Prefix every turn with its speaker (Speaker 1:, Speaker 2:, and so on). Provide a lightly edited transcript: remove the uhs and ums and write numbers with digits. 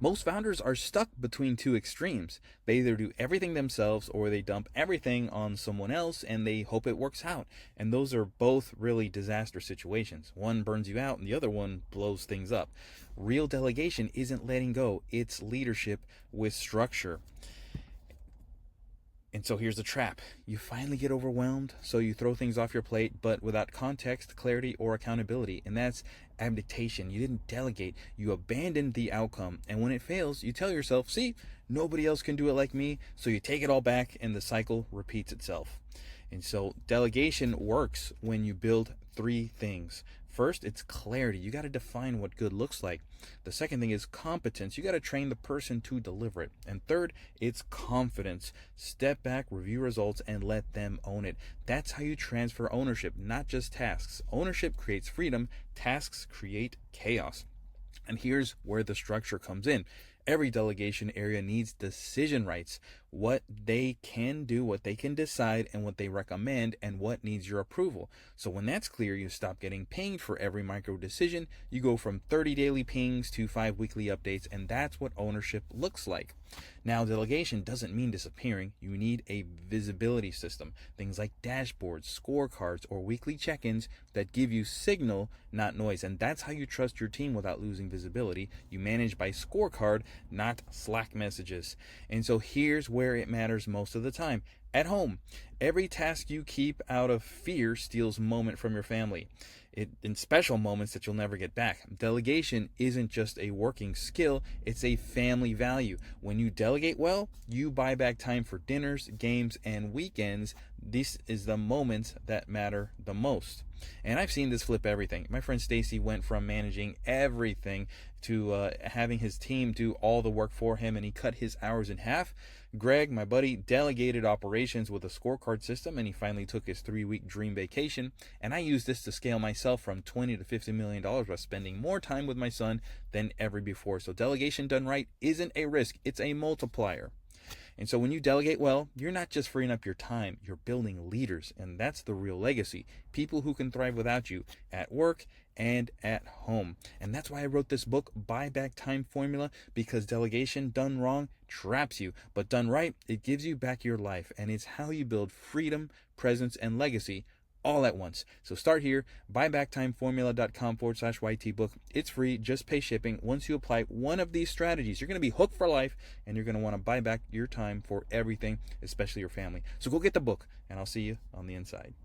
Speaker 1: Most founders are stuck between two extremes. They either do everything themselves or they dump everything on someone else and they hope it works out. And those are both really disaster situations. One burns you out and the other one blows things up. Real delegation isn't letting go, it's leadership with structure. And so here's the trap. You finally get overwhelmed, so you throw things off your plate, but without context, clarity, or accountability. And that's abdication. You didn't delegate, you abandoned the outcome. And when it fails, you tell yourself, see, nobody else can do it like me. So you take it all back, and the cycle repeats itself. And so delegation works when you build three things. First, it's clarity. You got to define what good looks like. The second thing is competence. You got to train the person to deliver it. And third, it's confidence. Step back, review results, and let them own it. That's how you transfer ownership, not just tasks. Ownership creates freedom. Tasks create chaos. And here's where the structure comes in. Every delegation area needs decision rights, what they can do, what they can decide, and what they recommend, and what needs your approval. So when that's clear, you stop getting pinged for every micro decision. You go from 30 daily pings to 5 weekly updates, and that's what ownership looks like. Now, delegation doesn't mean disappearing. You need a visibility system, things like dashboards, scorecards, or weekly check-ins that give you signal, not noise. And that's how you trust your team without losing visibility. You manage by scorecard, not Slack messages. And so here's where it matters most of the time. At home, every task you keep out of fear steals moment from your family. In special moments that you'll never get back. Delegation isn't just a working skill, it's a family value. When you delegate well, you buy back time for dinners, games, and weekends. This is the moments that matter the most. And I've seen this flip everything. My friend Stacy went from managing everything to having his team do all the work for him, and he cut his hours in half. Greg, my buddy, delegated operations with a scorecard system, and he finally took his 3-week dream vacation. And I used this to scale myself from $20 to $50 million by spending more time with my son than ever before. So delegation done right isn't a risk, it's a multiplier. And so when you delegate well, you're not just freeing up your time, you're building leaders. And that's the real legacy. People who can thrive without you at work and at home. And that's why I wrote this book, Buy Back Time Formula, because delegation done wrong traps you, but done right, it gives you back your life. And it's how you build freedom, presence, and legacy all at once. So start here, buybackttimeformula.com/YT book. It's free, just pay shipping. Once you apply one of these strategies, you're going to be hooked for life, and you're going to want to buy back your time for everything, especially your family. So go get the book, and I'll see you on the inside.